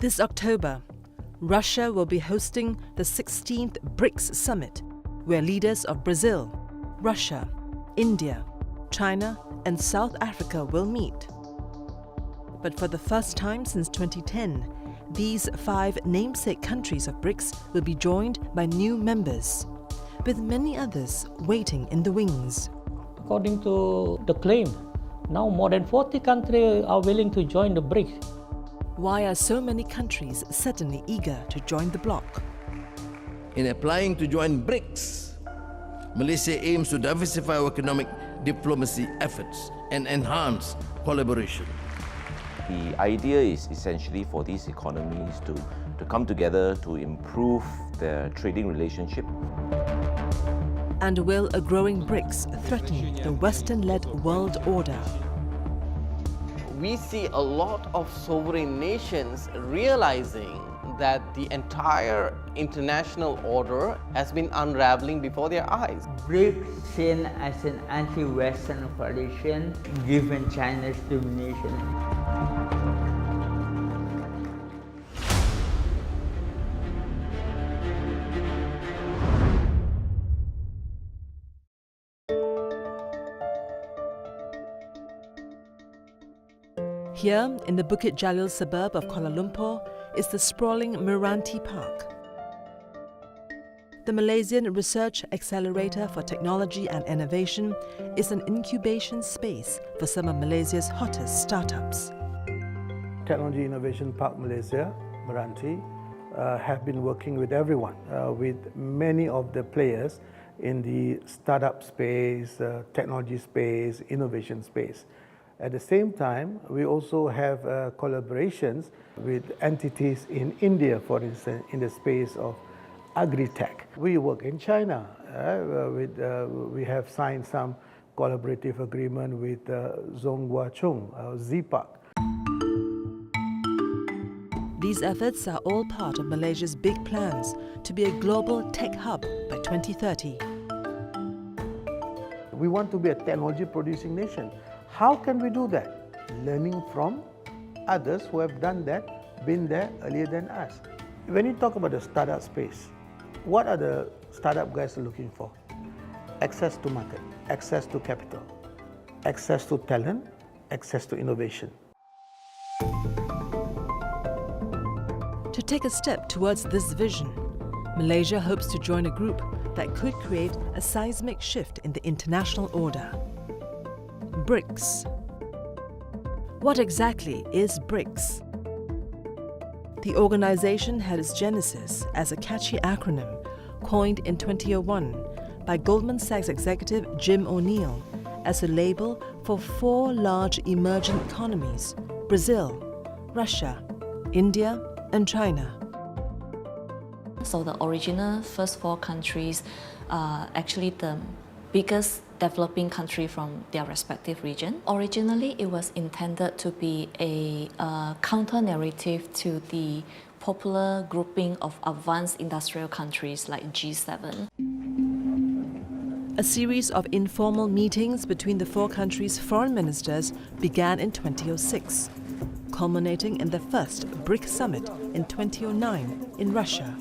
This October, Russia will be hosting the 16th Brics Summit, where leaders of Brazil, Russia, India, China, and South Africa will meet. But for the first time since 2010, these 5 namesake countries of Brics will be joined by new members, with many others waiting in the wings. According to the claim, now more than 40 countries are willing to join the BRICS. Why are so many countries suddenly eager to join the bloc? In applying to join BRICS, Malaysia aims to diversify our economic diplomacy efforts and enhance collaboration. The idea is essentially for these economies to come together to improve their trading relationship. And will a growing BRICS threaten the Western-led world order? We see a lot of sovereign nations realizing that the entire international order has been unraveling before their eyes. BRICS seen as an anti-Western coalition given China's domination. Here, in the Bukit Jalil suburb of Kuala Lumpur, is the sprawling Meranti Park. The Malaysian Research Accelerator for Technology and Innovation is an incubation space for some of Malaysia's hottest startups. Technology Innovation Park Malaysia, Meranti, have been working with everyone, with many of the players in the startup space, technology space, innovation space. At the same time, we also have collaborations with entities in India, for instance, in the space of agri-tech. We work in China. We have signed some collaborative agreement with Zhonghua Chung, Z-Park. These efforts are all part of Malaysia's big plans to be a global tech hub by 2030. We want to be a technology-producing nation. How can we do that? Learning from others who have done that, been there earlier than us. When you talk about the startup space, what are the startup guys looking for? Access to market, access to capital, access to talent, access to innovation. To take a step towards this vision, Malaysia hopes to join a group that could create a seismic shift in the international order. BRICS. What exactly is BRICS? The organization had its genesis as a catchy acronym coined in 2001 by Goldman Sachs executive Jim O'Neill as a label for 4 large emerging economies: Brazil, Russia, India, and China. So the original first 4 countries are actually the biggest developing country from their respective region. Originally, it was intended to be a counter-narrative to the popular grouping of advanced industrial countries like G7. A series of informal meetings between the 4 countries' foreign ministers began in 2006, culminating in the first BRICS summit in 2009 in Russia.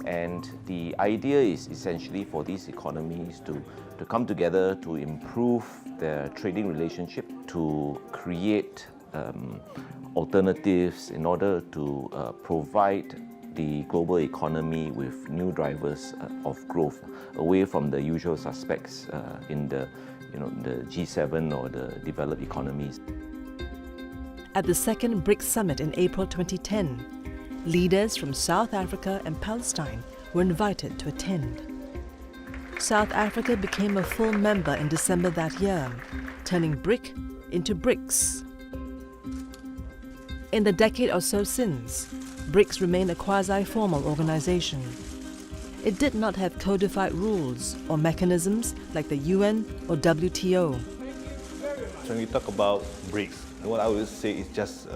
And the idea is essentially for these economies to come together to improve their trading relationship, to create alternatives in order to provide the global economy with new drivers of growth away from the usual suspects in the G7 or the developed economies. At the second BRICS summit in April 2010, leaders from South Africa and Palestine were invited to attend. South Africa became a full member in December that year, turning BRIC into BRICS. In the decade or so since, BRICS remained a quasi-formal organization. It did not have codified rules or mechanisms like the UN or WTO. When we talk about BRICS, what I would say is just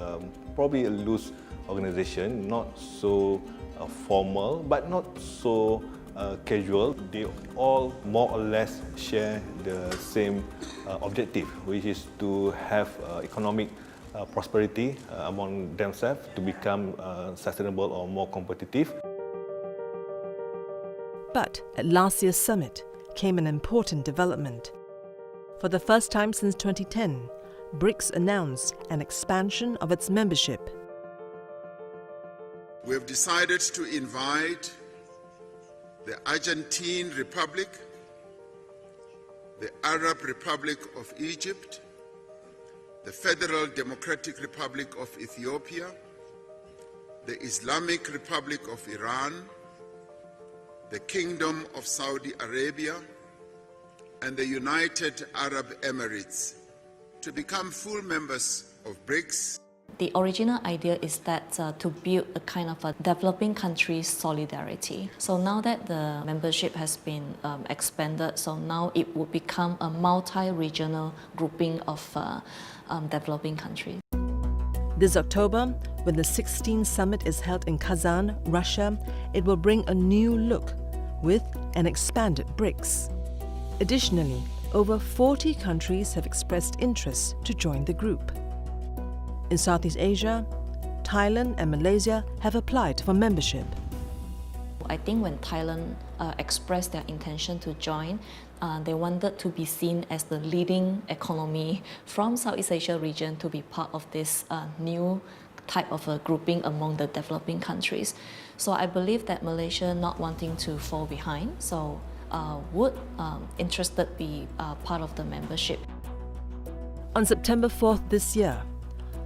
probably a loose organization, not so formal, but not so casual. They all more or less share the same objective, which is to have economic prosperity among themselves to become sustainable or more competitive. But at last year's summit came an important development. For the first time since 2010, Brics announced an expansion of its membership. We have decided to invite the Argentine Republic, the Arab Republic of Egypt, the Federal Democratic Republic of Ethiopia, the Islamic Republic of Iran, the Kingdom of Saudi Arabia, and the United Arab Emirates to become full members of Brics. The original idea is that to build a kind of a developing countries solidarity. So now that the membership has been expanded, so now it will become a multi-regional grouping of developing countries. This October, when the 16th summit is held in Kazan, Russia, it will bring a new look with an expanded Brics. Additionally, over 40 countries have expressed interest to join the group. In Southeast Asia, Thailand and Malaysia have applied for membership. I think when Thailand expressed their intention to join, they wanted to be seen as the leading economy from Southeast Asia region to be part of this new type of a grouping among the developing countries. So I believe that Malaysia, not wanting to fall behind, so would interested be part of the membership. On September 4th this year,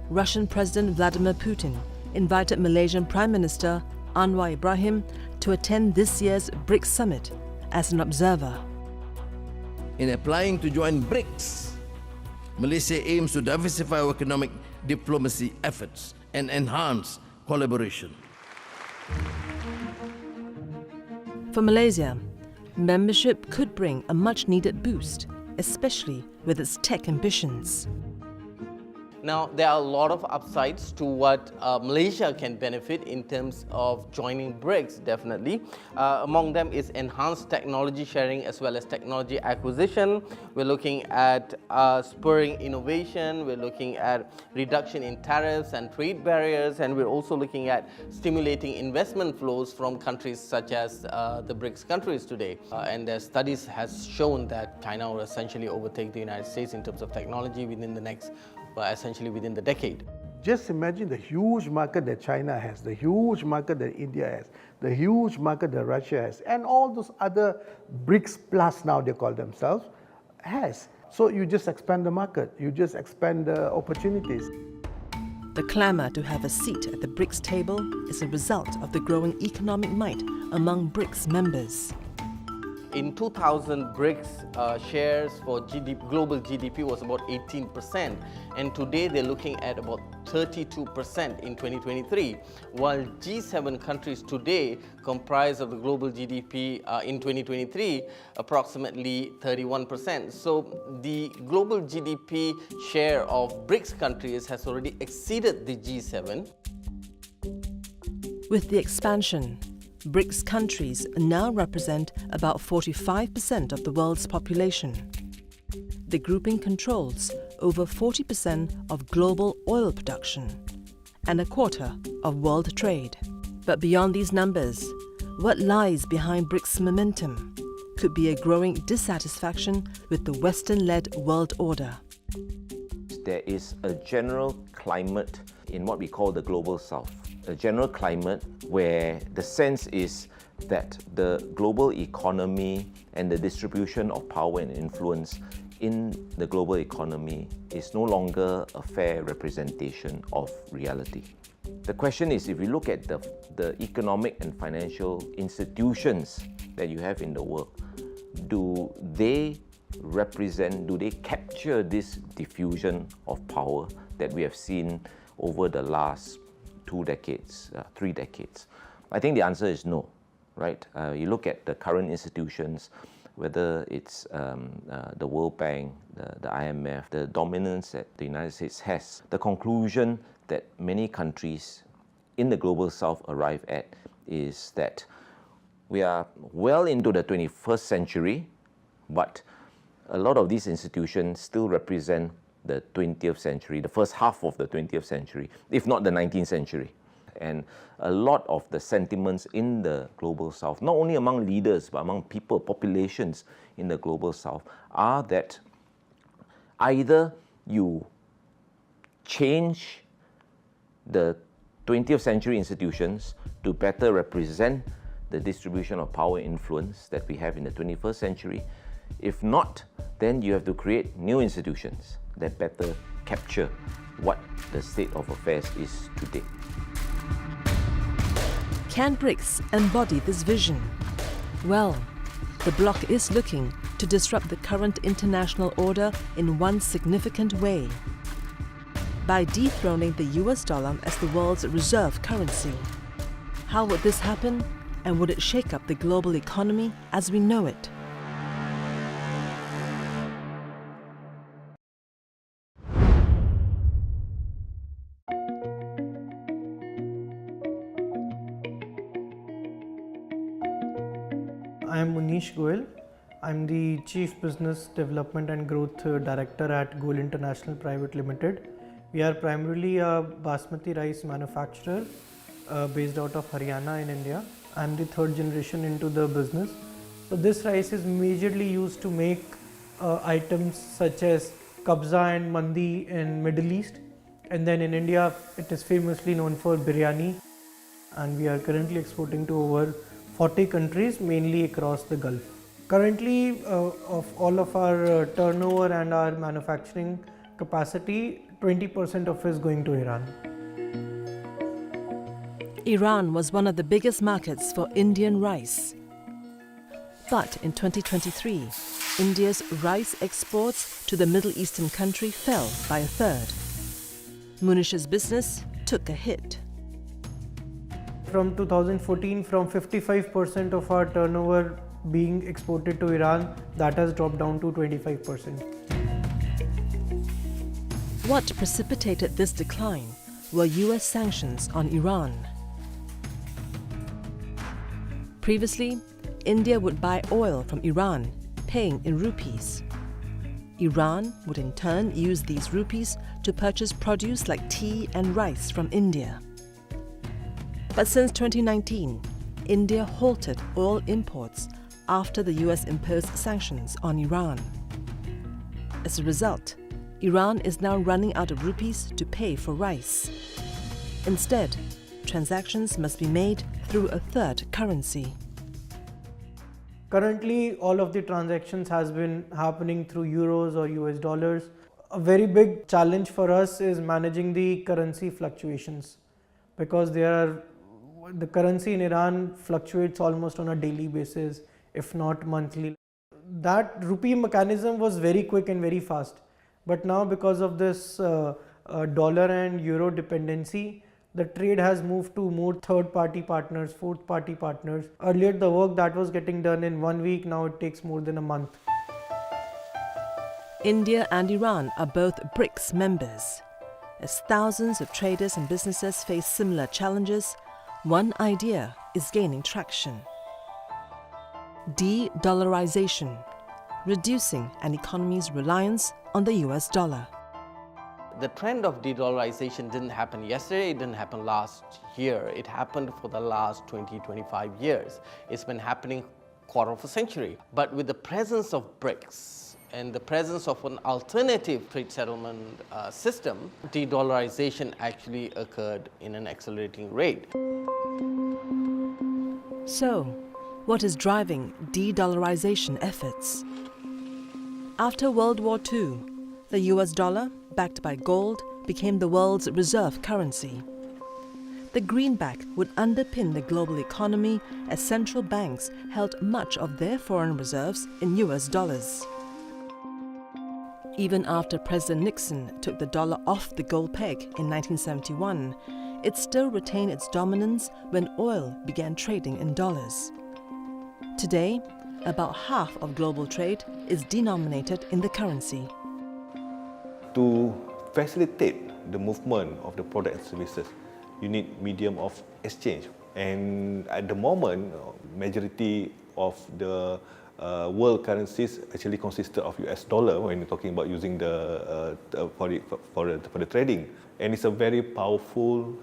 Russian President Vladimir Putin invited Malaysian Prime Minister Anwar Ibrahim to attend this year's Brics summit as an observer. In applying to join Brics, Malaysia aims to diversify our economic diplomacy efforts and enhance collaboration. For Malaysia, membership could bring a much-needed boost, especially with its tech ambitions. Now, there are a lot of upsides to what Malaysia can benefit in terms of joining Brics, definitely. Among them is enhanced technology sharing as well as technology acquisition. We're looking at spurring innovation. We're looking at reduction in tariffs and trade barriers. And we're also looking at stimulating investment flows from countries such as the Brics countries today. And the studies has shown that China will essentially overtake the United States in terms of technology within the next essentially within the decade. Just imagine the huge market that China has, the huge market that India has, the huge market that Russia has, and all those other Brics Plus now they call themselves, has. So you just expand the market, you just expand the opportunities. The clamour to have a seat at the Brics table is a result of the growing economic might among Brics members. In 2000, Brics shares for global GDP was about 18%, and today they're looking at about 32% in 2023, while G7 countries today comprise of the global GDP in 2023 approximately 31%. So the global GDP share of Brics countries has already exceeded the G7. With the expansion, Brics countries now represent about 45% of the world's population. The grouping controls over 40% of global oil production and a quarter of world trade. But beyond these numbers, what lies behind Brics' momentum could be a growing dissatisfaction with the Western-led world order. There is a general climate in what we call the global south. A general climate where the sense is that the global economy and the distribution of power and influence in the global economy is no longer a fair representation of reality. The question is, if you look at the economic and financial institutions that you have in the world, do they represent, do they capture this diffusion of power that we have seen over the last 2 decades, 3 decades? I think the answer is no, right? You look at the current institutions, whether it's the World Bank, the IMF, the dominance that the United States has, the conclusion that many countries in the global south arrive at is that we are well into the 21st century, but a lot of these institutions still represent the 20th century, the first half of the 20th century, if not the 19th century. And a lot of the sentiments in the global south, not only among leaders, but among people, populations in the global south, are that either you change the 20th century institutions to better represent the distribution of power influence that we have in the 21st century. If not, then you have to create new institutions that better capture what the state of affairs is today. Can Brics embody this vision? Well, the bloc is looking to disrupt the current international order in one significant way, by dethroning the US dollar as the world's reserve currency. How would this happen, and would it shake up the global economy as we know it? I am Munish Goel. I'm the Chief Business Development and Growth Director at Goel International Private Limited. We are primarily a basmati rice manufacturer based out of Haryana in India. I'm the third generation into the business. So this rice is majorly used to make items such as kabza and mandi in Middle East. And then in India, it is famously known for biryani. And we are currently exporting to over 40 countries, mainly across the Gulf. Currently, of all of our turnover and our manufacturing capacity, 20% of it is going to Iran. Iran was one of the biggest markets for Indian rice. But in 2023, India's rice exports to the Middle Eastern country fell by a third. Munish's business took a hit. From 2014, from 55% of our turnover being exported to Iran, that has dropped down to 25%. What precipitated this decline were US sanctions on Iran. Previously, India would buy oil from Iran, paying in rupees. Iran would in turn use these rupees to purchase produce like tea and rice from India. But since 2019, India halted oil imports after the US imposed sanctions on Iran. As a result, Iran is now running out of rupees to pay for rice. Instead, transactions must be made through a third currency. Currently, all of the transactions has been happening through euros or US dollars. A very big challenge for us is managing the currency fluctuations, because the currency in Iran fluctuates almost on a daily basis, if not monthly. That rupee mechanism was very quick and very fast. But now, because of this dollar and euro dependency, the trade has moved to more third-party partners, fourth-party partners. Earlier, the work that was getting done in 1 week, now it takes more than a month. India and Iran are both Brics members. As thousands of traders and businesses face similar challenges, one idea is gaining traction: de-dollarisation, reducing an economy's reliance on the US dollar. The trend of de-dollarization didn't happen yesterday, it didn't happen last year. It happened for the last 20-25 years. It's been happening quarter of a century. But with the presence of Brics and the presence of an alternative trade settlement system, de-dollarization actually occurred in an accelerating rate. So, what is driving de-dollarization efforts? After World War II, the US dollar, backed by gold, became the world's reserve currency. The greenback would underpin the global economy as central banks held much of their foreign reserves in US dollars. Even after President Nixon took the dollar off the gold peg in 1971, it still retained its dominance when oil began trading in dollars. Today, about half of global trade is denominated in the currency. To facilitate the movement of the product and services, you need medium of exchange. And at the moment, majority of the world currencies actually consisted of US dollar when you're talking about using for the trading. And it's a very powerful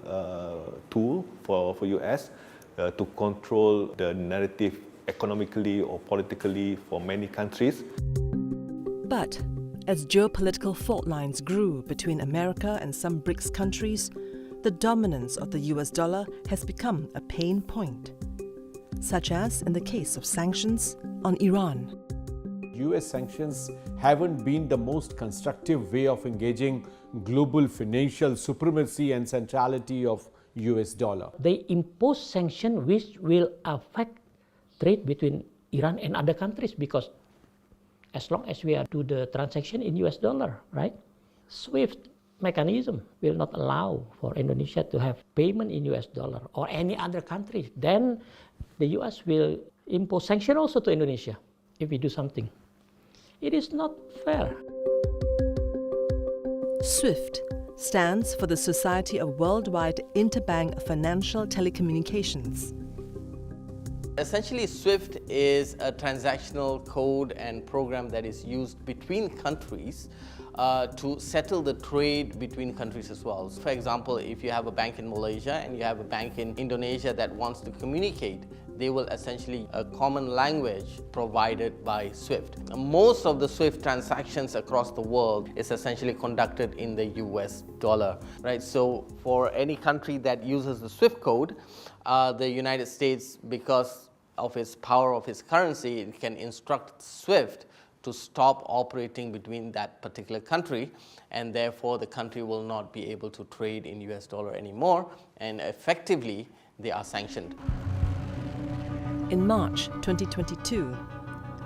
tool for US to control the narrative economically or politically for many countries. But as geopolitical fault lines grew between America and some Brics countries, the dominance of the US dollar has become a pain point, such as in the case of sanctions on Iran. US sanctions haven't been the most constructive way of engaging global financial supremacy and centrality of US dollar. They impose sanctions which will affect trade between Iran and other countries, because as long as we are do the transaction in US dollar, right? SWIFT mechanism will not allow for Indonesia to have payment in US dollar or any other country. Then the US will impose sanction also to Indonesia if we do something. It is not fair. SWIFT stands for the Society of Worldwide Interbank Financial Telecommunications. Essentially, SWIFT is a transactional code and program that is used between countries to settle the trade between countries as well. So for example, if you have a bank in Malaysia and you have a bank in Indonesia that wants to communicate, they will essentially a common language provided by SWIFT. Most of the SWIFT transactions across the world is essentially conducted in the US dollar, right? So for any country that uses the SWIFT code, the United States, because of its power of its currency, it can instruct SWIFT to stop operating between that particular country, and therefore the country will not be able to trade in US dollar anymore, and effectively they are sanctioned. In March 2022,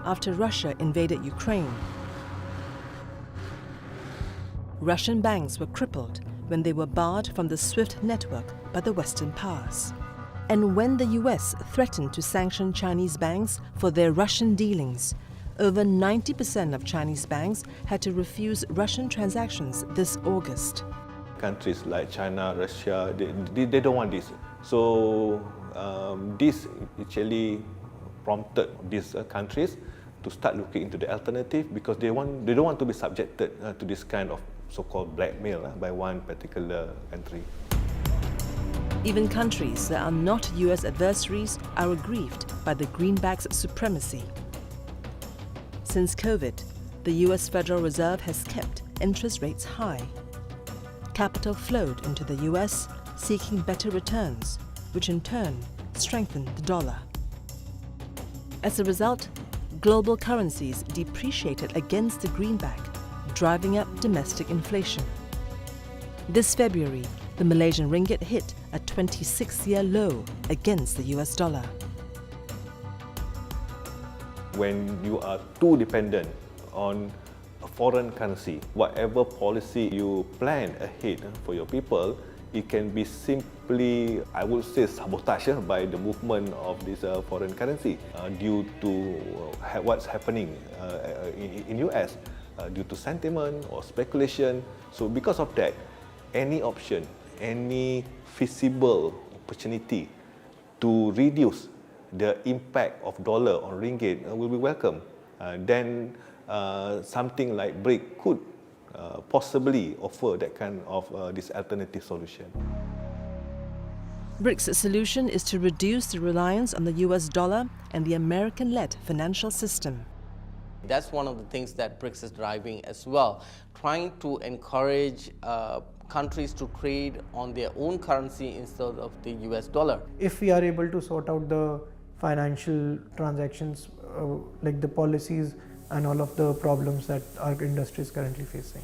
after Russia invaded Ukraine, Russian banks were crippled when they were barred from the SWIFT network by the Western powers. And when the US threatened to sanction Chinese banks for their Russian dealings, over 90% of Chinese banks had to refuse Russian transactions this August. Countries like China, Russia, they don't want this. So this actually prompted these countries to start looking into the alternative, because they don't want to be subjected to this kind of so-called blackmail by one particular country. Even countries that are not US adversaries are aggrieved by the greenback's supremacy. Since COVID, the US Federal Reserve has kept interest rates high. Capital flowed into the US seeking better returns, which in turn strengthened the dollar. As a result, global currencies depreciated against the greenback, driving up domestic inflation. This February, the Malaysian ringgit hit a 26-year low against the US dollar. When you are too dependent on a foreign currency, whatever policy you plan ahead for your people, it can be simply, I would say, sabotaged by the movement of this foreign currency due to what's happening in US, due to sentiment or speculation. So because of that, any option, any feasible opportunity to reduce the impact of dollar on ringgit will be welcome. Then something like Brics could possibly offer that kind of this alternative solution. Brics' solution is to reduce the reliance on the US dollar and the American-led financial system. That's one of the things that Brics is driving as well, trying to encourage countries to trade on their own currency instead of the US dollar. If we are able to sort out the financial transactions, like the policies and all of the problems that our industry is currently facing,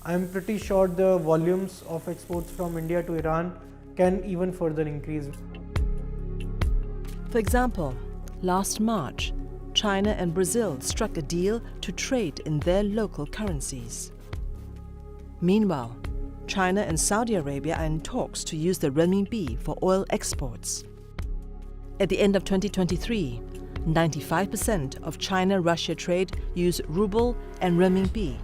I'm pretty sure the volumes of exports from India to Iran can even further increase. For example, last March, China and Brazil struck a deal to trade in their local currencies. Meanwhile, China and Saudi Arabia are in talks to use the renminbi for oil exports. At the end of 2023, 95% of China-Russia trade use ruble and renminbi.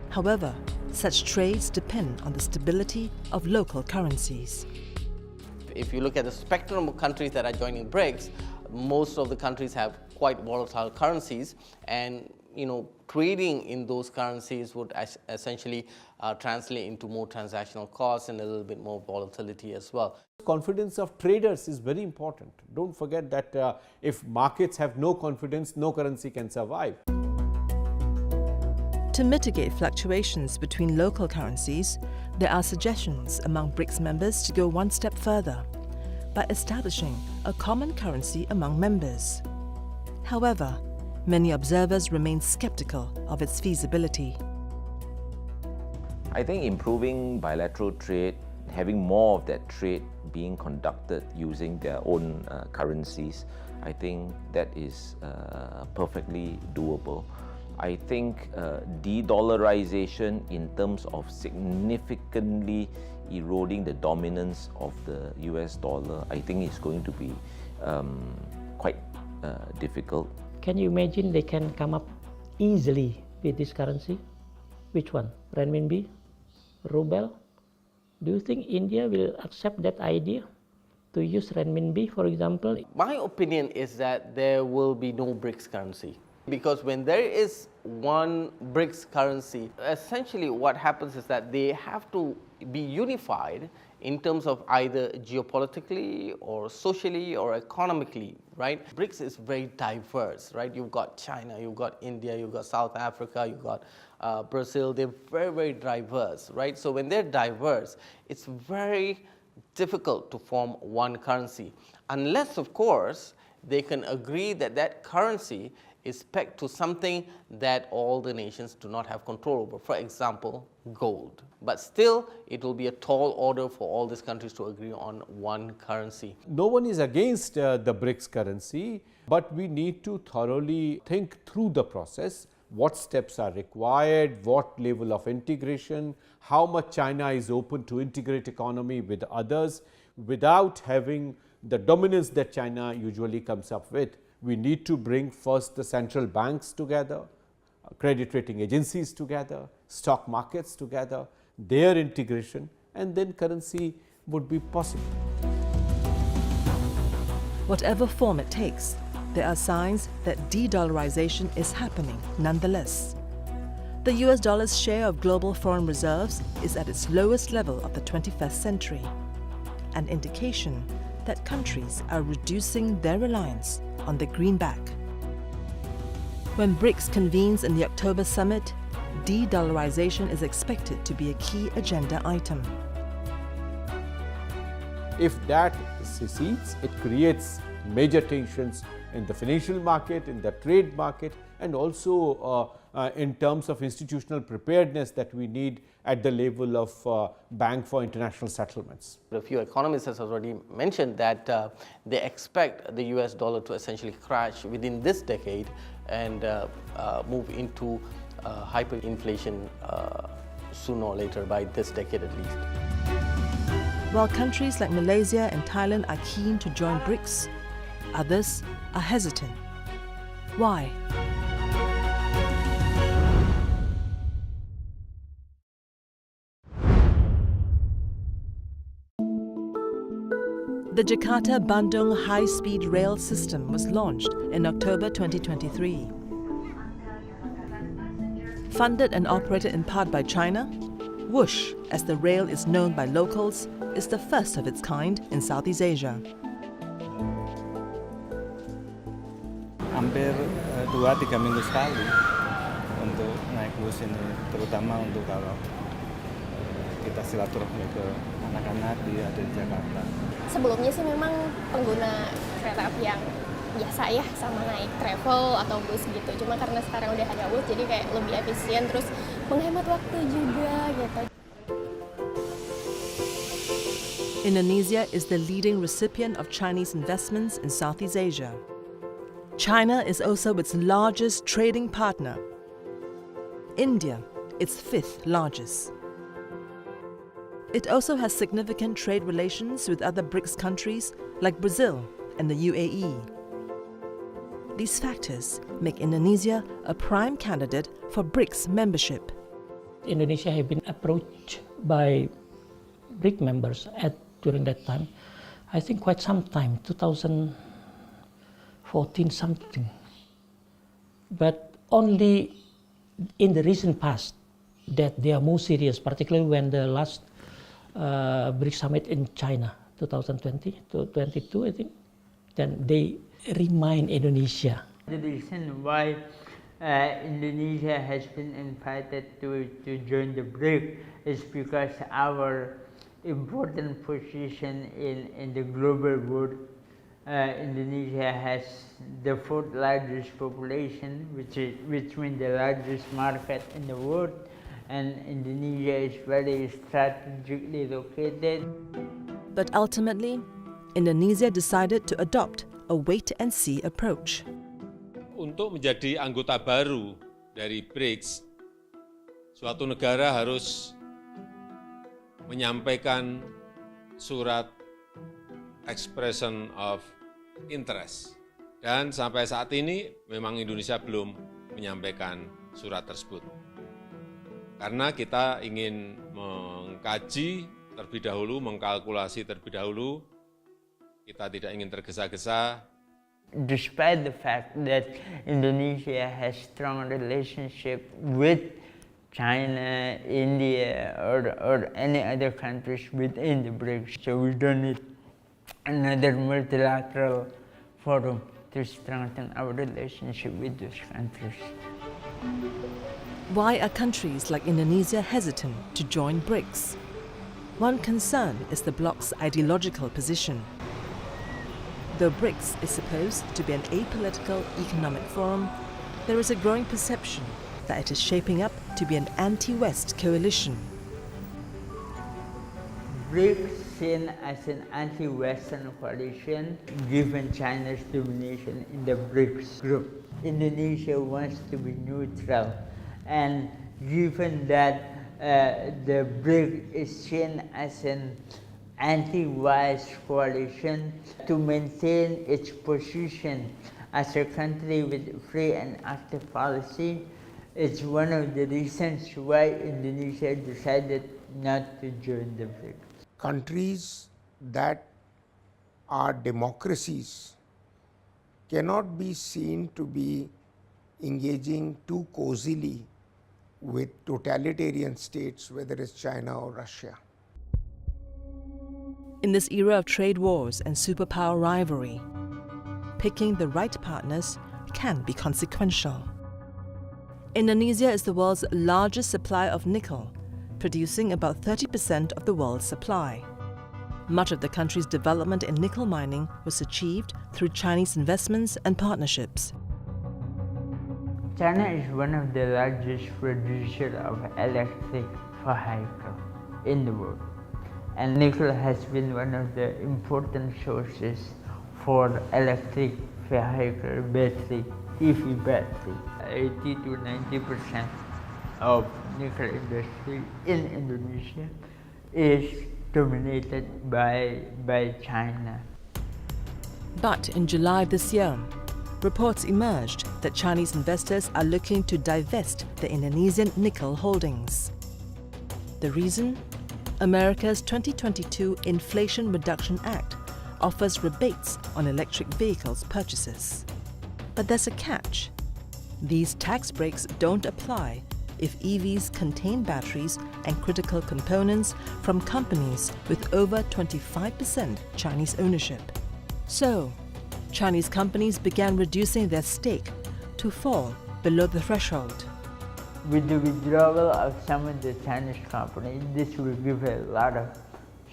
However, such trades depend on the stability of local currencies. If you look at the spectrum of countries that are joining Brics, most of the countries have quite volatile currencies, and trading in those currencies would essentially translate into more transactional costs and a little bit more volatility as well. Confidence of traders is very important. Don't forget that if markets have no confidence, no currency can survive. To mitigate fluctuations between local currencies, there are suggestions among BRICS members to go one step further by establishing a common currency among members. However, many observers remain skeptical of its feasibility. I think improving bilateral trade, having more of that trade being conducted using their own currencies, I think that is perfectly doable. I think de-dollarisation in terms of significantly eroding the dominance of the US dollar, I think is going to be quite difficult. Can you imagine they can come up easily with this currency? Which one? Renminbi? Ruble? Do you think India will accept that idea to use renminbi, for example? My opinion is that there will be no BRICS currency. Because when there is one BRICS currency, essentially what happens is that they have to be unified in terms of either geopolitically or socially or economically, right? BRICS is very diverse, right? You've got China, you've got India, you've got South Africa, you've got Brazil. They're very, very diverse, right? So when they're diverse, it's very difficult to form one currency. Unless, of course, they can agree that that currency is pegged to something that all the nations do not have control over. For example, gold. But still, it will be a tall order for all these countries to agree on one currency. No one is against the BRICS currency, but we need to thoroughly think through the process. What steps are required, what level of integration, how much China is open to integrate economy with others without having the dominance that China usually comes up with. We need to bring first the central banks together, credit rating agencies together, stock markets together, their integration, and then currency would be possible. Whatever form it takes, there are signs that de-dollarisation is happening nonetheless. The US dollar's share of global foreign reserves is at its lowest level of the 21st century, an indication that countries are reducing their reliance on the greenback. When BRICS convenes in the October summit, de-dollarisation is expected to be a key agenda item. If that succeeds, it creates major tensions in the financial market, in the trade market, and also in terms of institutional preparedness that we need at the level of Bank for International Settlements. A few economists have already mentioned that they expect the US dollar to essentially crash within this decade and move into hyperinflation sooner or later, by this decade at least. While countries like Malaysia and Thailand are keen to join BRICS, others are hesitant. Why? The Jakarta-Bandung high-speed rail system was launched in October 2023. Funded and operated in part by China, Whoosh, as the rail is known by locals, is the first of its kind in Southeast Asia. Hampir 2-3 minggu sekali untuk naik bus ini, terutama untuk kalau kita silaturahmi ke anak-anak ada di Jakarta. Sebelumnya sih memang pengguna kereta api yang biasa ya, sama naik travel atau bus gitu. Cuma karena sekarang udah ada bus, jadi kayak lebih efisien, terus menghemat waktu juga gitu. Indonesia is the leading recipient of Chinese investments in Southeast Asia. China is also its largest trading partner. India, its 5th largest. It also has significant trade relations with other BRICS countries like Brazil and the UAE. These factors make Indonesia a prime candidate for BRICS membership. Indonesia has been approached by BRIC members during that time, I think quite some time, 2014 something. but only in the recent past that they are more serious, particularly when the last Brics summit in China, 2020 to 22, I think, then they remind Indonesia. The reason why Indonesia has been invited to join the BRIC is because our important position in the global world. Indonesia has the fourth largest population, which means the largest market in the world, and Indonesia is very strategically located. But ultimately, Indonesia decided to adopt a wait-and-see approach. Untuk menjadi anggota baru dari BRICS, suatu negara harus menyampaikan surat expression of interest. Dan sampai saat ini memang Indonesia belum menyampaikan surat tersebut. Karena kita ingin mengkaji terlebih dahulu, mengkalkulasi terlebih dahulu, kita tidak ingin tergesa-gesa. Despite the fact that Indonesia has strong relationship with China, India, or any other countries within the BRICS, so we don't need another multilateral forum to strengthen our relationship with those countries. Why are countries like Indonesia hesitant to join BRICS? One concern is the bloc's ideological position. Though BRICS is supposed to be an apolitical economic forum, there is a growing perception that it is shaping up to be an anti-West coalition. BRICS seen as an anti-Western coalition given China's domination in the BRICS group. Indonesia wants to be neutral, and given that the BRICS is seen as an anti-West coalition, to maintain its position as a country with free and active policy, it's one of the reasons why Indonesia decided not to join the BRICS. Countries that are democracies cannot be seen to be engaging too cozily with totalitarian states, whether it's China or Russia. In this era of trade wars and superpower rivalry, picking the right partners can be consequential. Indonesia is the world's largest supplier of nickel, producing about 30% of the world's supply. Much of the country's development in nickel mining was achieved through Chinese investments and partnerships. China is one of the largest producers of electric vehicles in the world. And nickel has been one of the important sources for electric vehicle battery, EV battery. 80 to 90% of nickel industry in Indonesia is dominated by China. But in July this year, reports emerged that Chinese investors are looking to divest the Indonesian nickel holdings. The reason? America's 2022 Inflation Reduction Act offers rebates on electric vehicles purchases. But there's a catch. These tax breaks don't apply if EVs contain batteries and critical components from companies with over 25% Chinese ownership. So, Chinese companies began reducing their stake to fall below the threshold. With the withdrawal of some of the Chinese companies, this will give a lot of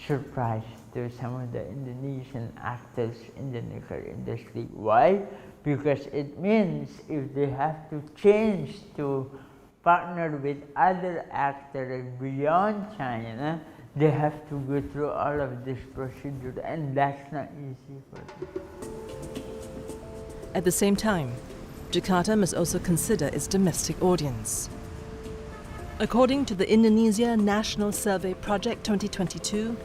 surprise to some of the Indonesian actors in the nickel industry. Why? Because it means if they have to change to partner with other actors beyond China, they have to go through all of this procedure, and that's not easy for them. At the same time, Jakarta must also consider its domestic audience. According to the Indonesia National Survey Project 2022,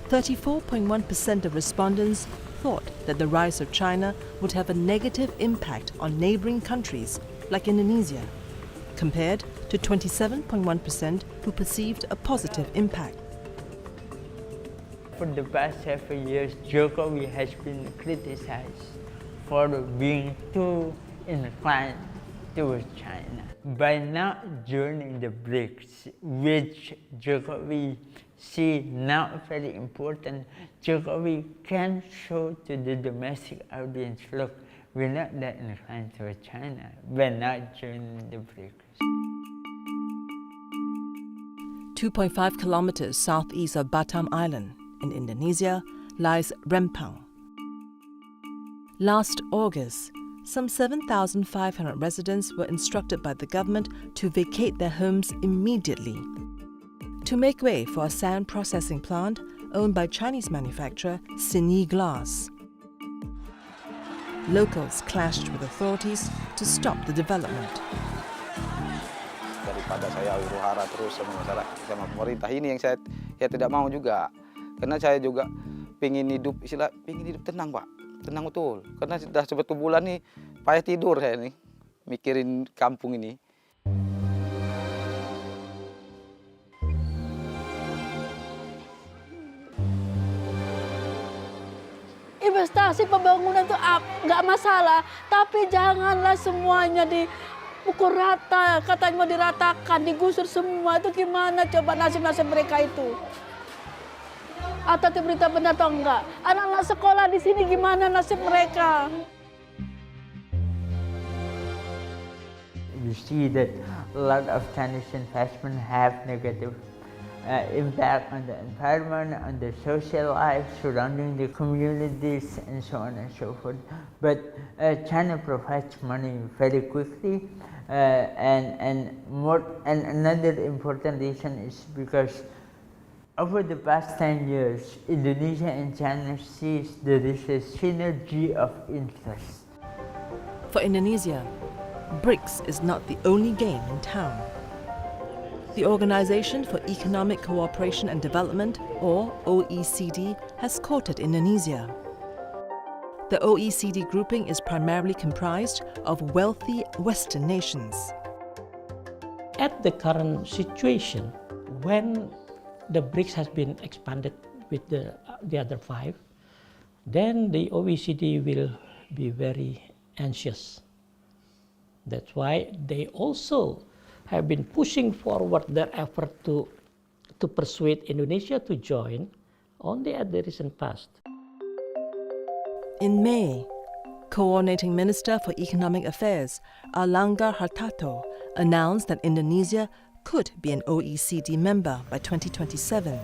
34.1% of respondents thought that the rise of China would have a negative impact on neighboring countries like Indonesia, compared to 27.1% who perceived a positive impact. For the past several years, Jokowi has been criticized for being too inclined to China. By not joining the BRICS, which Jokowi see now very important, Jokowi can show to the domestic audience, look, we're not that inclined to China by not joining the BRICS. 2.5 kilometers southeast of Batam Island in Indonesia lies Rempang. Last August, some 7,500 residents were instructed by the government to vacate their homes immediately to make way for a sand processing plant owned by Chinese manufacturer Sini Glass. Locals clashed with authorities to stop the development. Daripada saya huru-hara terus sama pemerintah ini yang saya tidak mau juga, karena saya juga pengen hidup tenang, Pak. Tenang betul, karena sudah 1 bulan nih payah tidur saya nih mikirin kampung ini. Investasi pembangunan itu nggak masalah, tapi janganlah semuanya dipukul rata, katanya mau diratakan, digusur semua, itu gimana coba nasib-nasib mereka itu? Atau itu berita benar atau enggak? Anak-anak sekolah di sini gimana nasib mereka? We see that a lot of Chinese investment have negative impact on the environment, on the social life surrounding the communities, and so on and so forth. But China provides money very quickly, and another important reason is because over the past 10 years, Indonesia and China sees there is a synergy of interest. For Indonesia, BRICS is not the only game in town. The Organization for Economic Cooperation and Development, or OECD, has courted Indonesia. The OECD grouping is primarily comprised of wealthy Western nations. At the current situation, when the BRICS has been expanded with the other 5, then the OECD will be very anxious. That's why they also have been pushing forward their effort to persuade Indonesia to join only at the recent past. In May, Coordinating Minister for Economic Affairs, Airlangga Hartarto, announced that Indonesia could be an OECD member by 2027.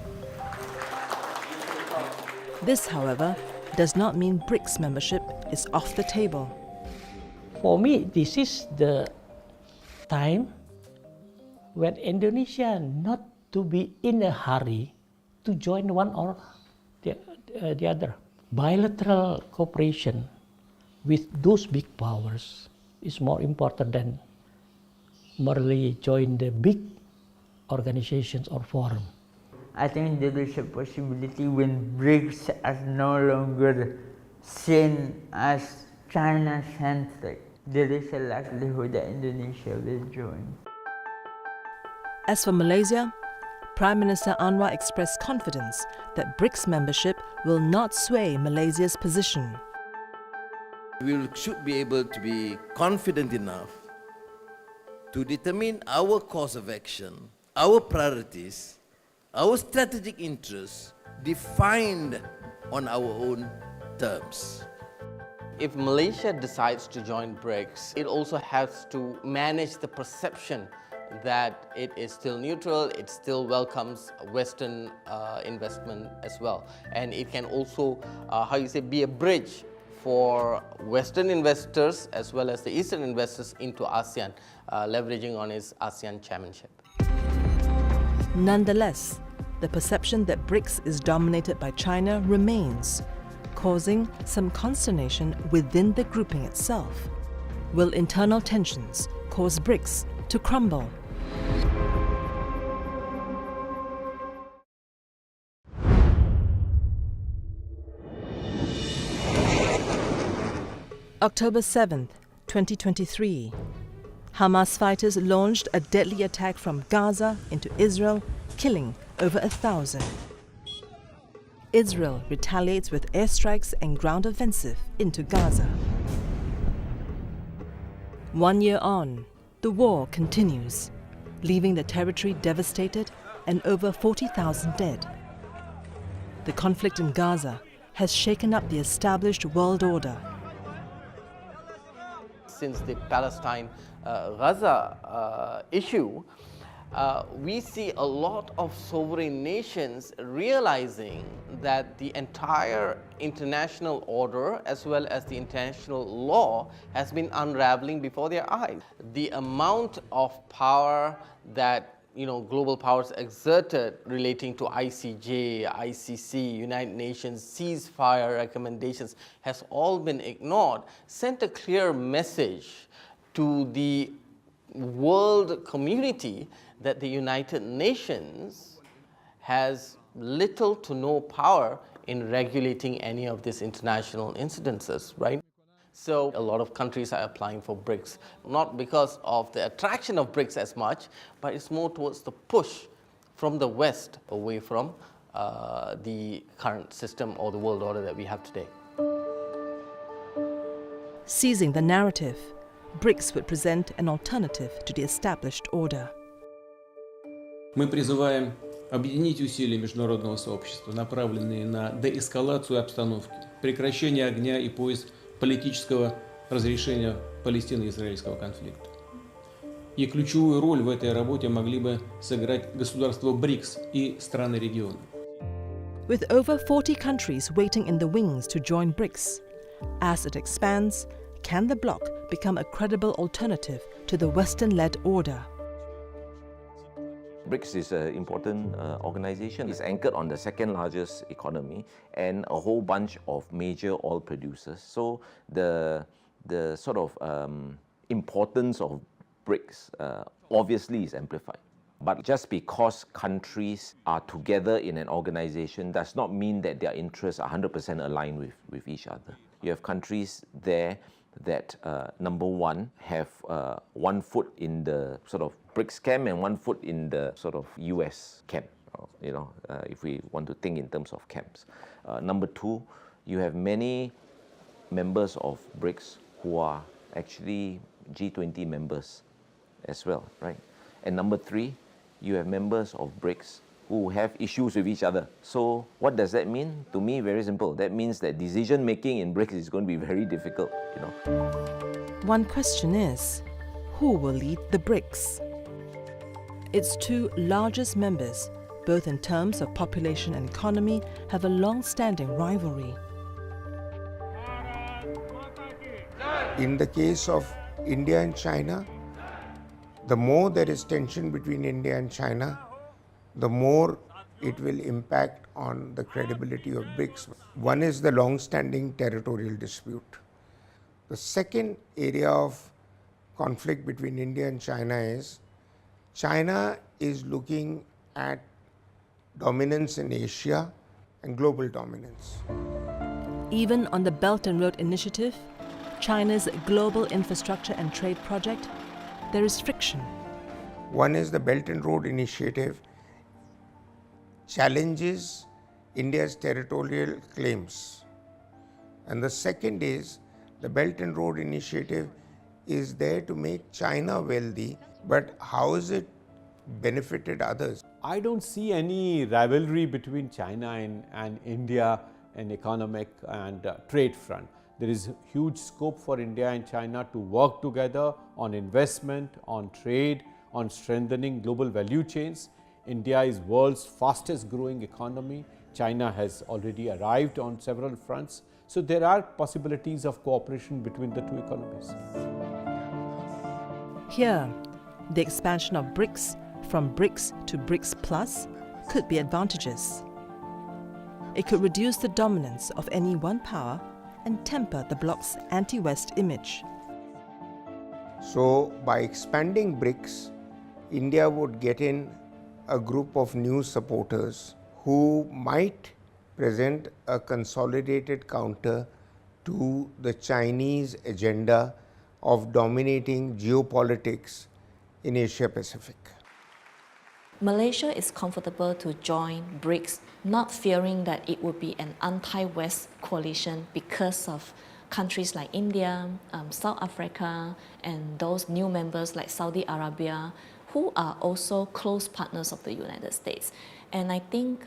This, however, does not mean BRICS membership is off the table. For me, this is the time when Indonesia not to be in a hurry to join one or the other. Bilateral cooperation with those big powers is more important than merely join the big organizations or forum. I think there is a possibility when BRICS are no longer seen as China-centric, there is a likelihood that Indonesia will join. As for Malaysia, Prime Minister Anwar expressed confidence that BRICS membership will not sway Malaysia's position. We should be able to be confident enough to determine our course of action, our priorities, our strategic interests defined on our own terms. If Malaysia decides to join BRICS, it also has to manage the perception that it is still neutral, it still welcomes Western investment as well. And it can also, be a bridge for Western investors as well as the Eastern investors into ASEAN, leveraging on its ASEAN chairmanship. Nonetheless, the perception that BRICS is dominated by China remains, causing some consternation within the grouping itself. Will internal tensions cause BRICS to crumble? October 7th, 2023. Hamas fighters launched a deadly attack from Gaza into Israel, killing over 1,000. Israel retaliates with airstrikes and ground offensive into Gaza. 1 year on, The war continues, leaving the territory devastated and over 40,000 dead. The conflict in Gaza has shaken up the established world order. Since the Palestine-Gaza issue, we see a lot of sovereign nations realizing that the entire international order as well as the international law has been unraveling before their eyes. The amount of power that global powers exerted relating to ICJ, ICC, United Nations, ceasefire recommendations has all been ignored, sent a clear message to the world community that the United Nations has little to no power in regulating any of these international incidences, right? So a lot of countries are applying for Brics, not because of the attraction of Brics as much, but it's more towards the push from the West away from the current system or the world order that we have today. Seizing the narrative, Brics would present an alternative to the established order. Мы призываем объединить усилия международного сообщества, направленные на деэскалацию обстановки, прекращение огня и поиск политического разрешения палестино-израильского конфликта. И ключевую роль в этой работе могли бы сыграть государства БРИКС и страны региона. With over 40 countries waiting in the wings to join Brics, as it expands, can the bloc become a credible alternative to the Western-led order? BRICS is an important organization. It's anchored on the second largest economy and a whole bunch of major oil producers. So the sort of importance of BRICS obviously is amplified. But just because countries are together in an organization does not mean that their interests are 100% aligned with each other. You have countries there that, number one, have one foot in the sort of BRICS camp and one foot in the sort of US camp, if we want to think in terms of camps. Number two, you have many members of BRICS who are actually G20 members as well, right? And number three, you have members of BRICS who have issues with each other. So what does that mean? To me, very simple. That means that decision making in BRICS is going to be very difficult, One question is, who will lead the BRICS? Its two largest members, both in terms of population and economy, have a long-standing rivalry. In the case of India and China, the more there is tension between India and China, the more it will impact on the credibility of BRICS. One is the long-standing territorial dispute. The second area of conflict between India and China is China is looking at dominance in Asia and global dominance. Even on the Belt and Road Initiative, China's global infrastructure and trade project, there is friction. One is the Belt and Road Initiative challenges India's territorial claims. And the second is the Belt and Road Initiative is there to make China wealthy, but how has it benefited others? I don't see any rivalry between China and India in economic and trade front. There is huge scope for India and China to work together on investment, on trade, on strengthening global value chains. India is world's fastest growing economy. China has already arrived on several fronts. So there are possibilities of cooperation between the two economies. Here, the expansion of BRICS from BRICS to BRICS Plus could be advantageous. It could reduce the dominance of any one power and temper the bloc's anti-West image. So by expanding BRICS, India would get in a group of new supporters who might present a consolidated counter to the Chinese agenda of dominating geopolitics in Asia Pacific. Malaysia is comfortable to join BRICS, not fearing that it would be an anti-West coalition because of countries like India, South Africa, and those new members like Saudi Arabia, who are also close partners of the United States. And I think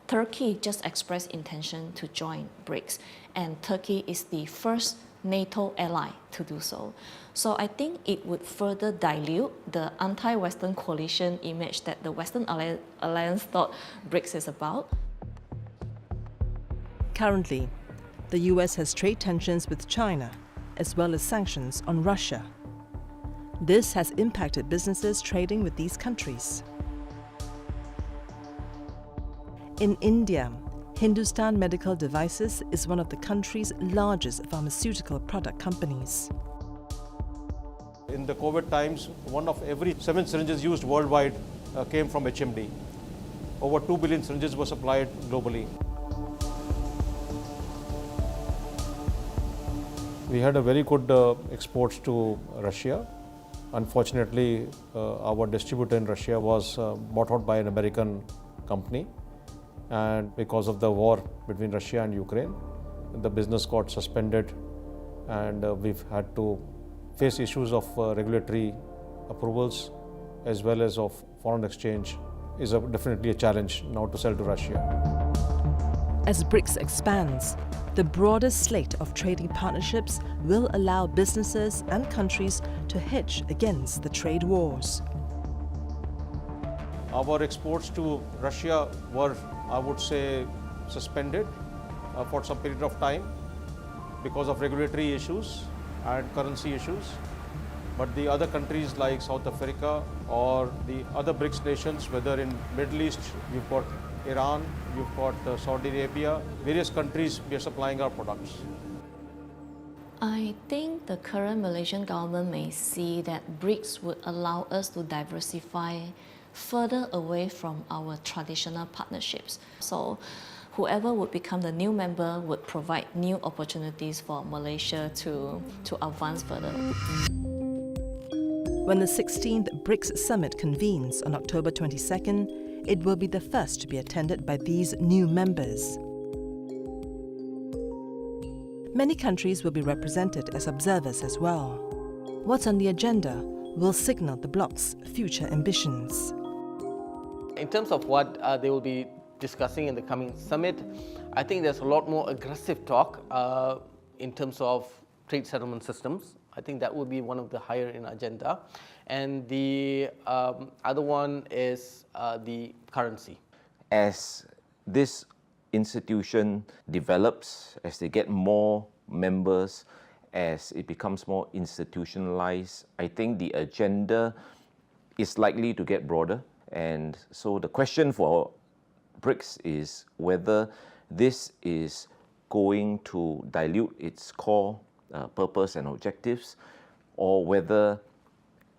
Turkey just expressed intention to join BRICS, and Turkey is the first NATO ally to do so. So I think it would further dilute the anti-Western coalition image that the Western Alliance thought BRICS is about. Currently, the US has trade tensions with China, as well as sanctions on Russia. This has impacted businesses trading with these countries. In India, Hindustan Medical Devices is one of the country's largest pharmaceutical product companies. In the COVID times, 1 of every 7 syringes used worldwide came from HMD. Over 2 billion syringes were supplied globally. We had a very good exports to Russia. Unfortunately, our distributor in Russia was bought out by an American company. And because of the war between Russia and Ukraine, the business got suspended, and we've had to face issues of regulatory approvals as well as of foreign exchange. Is definitely a challenge now to sell to Russia. As BRICS expands, the broader slate of trading partnerships will allow businesses and countries to hedge against the trade wars. Our exports to Russia were, I would say, suspended for some period of time because of regulatory issues and currency issues. But the other countries like South Africa or the other BRICS nations, whether in Middle East, you've got Iran, you've got Saudi Arabia, various countries we are supplying our products. I think the current Malaysian government may see that BRICS would allow us to diversify further away from our traditional partnerships. So whoever would become the new member would provide new opportunities for Malaysia to advance further. When the 16th BRICS Summit convenes on October 22nd, it will be the first to be attended by these new members. Many countries will be represented as observers as well. What's on the agenda will signal the bloc's future ambitions. In terms of what they will be discussing in the coming summit, I think there's a lot more aggressive talk in terms of trade settlement systems. I think that would be one of the higher in agenda. And the other one is the currency. As this institution develops, as they get more members, as it becomes more institutionalized, I think the agenda is likely to get broader. And so the question for BRICS is whether this is going to dilute its core purpose and objectives, or whether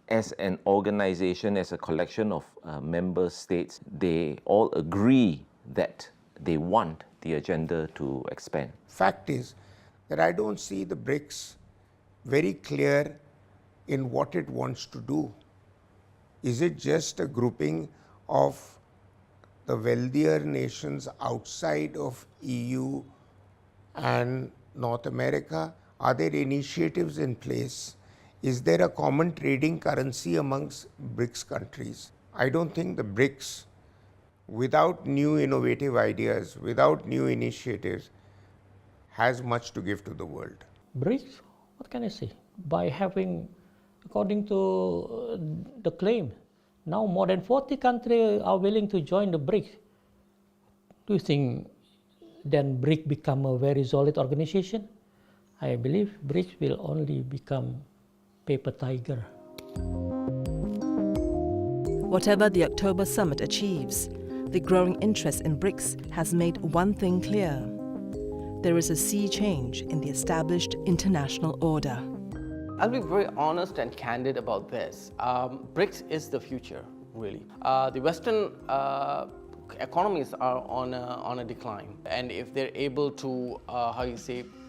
as an organization, as a collection of member states, they all agree that they want the agenda to expand. Fact is that I don't see the BRICS very clear in what it wants to do. Is it just a grouping of the wealthier nations outside of EU and North America? Are there initiatives in place? Is there a common trading currency amongst BRICS countries? I don't think the BRICS, without new innovative ideas, without new initiatives, has much to give to the world. BRICS, what can I say? By having, according to the claim, now more than 40 countries are willing to join the BRICS. Do you think then BRICS become a very solid organization? I believe BRICS will only become paper tiger. Whatever the October summit achieves, the growing interest in BRICS has made one thing clear. There is a sea change in the established international order. I'll be very honest and candid about this. BRICS is the future, really. The Western economies are on a decline, and if they're able to,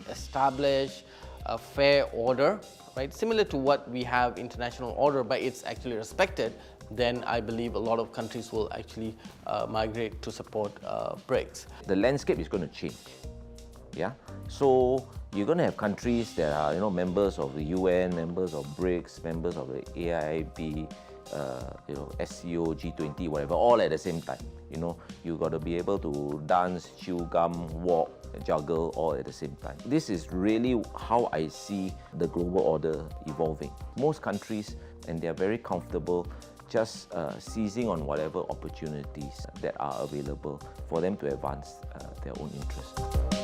establish a fair order, right, similar to what we have international order, but it's actually respected, then I believe a lot of countries will actually migrate to support BRICS. The landscape is going to change. Yeah. So You're going to have countries that are, members of the UN, members of Brics, members of the AIIB, SCO, G20, whatever, all at the same time. You got to be able to dance, chew gum, walk, juggle all at the same time. This is really how I see the global order evolving. Most countries, and they are very comfortable just seizing on whatever opportunities that are available for them to advance their own interests.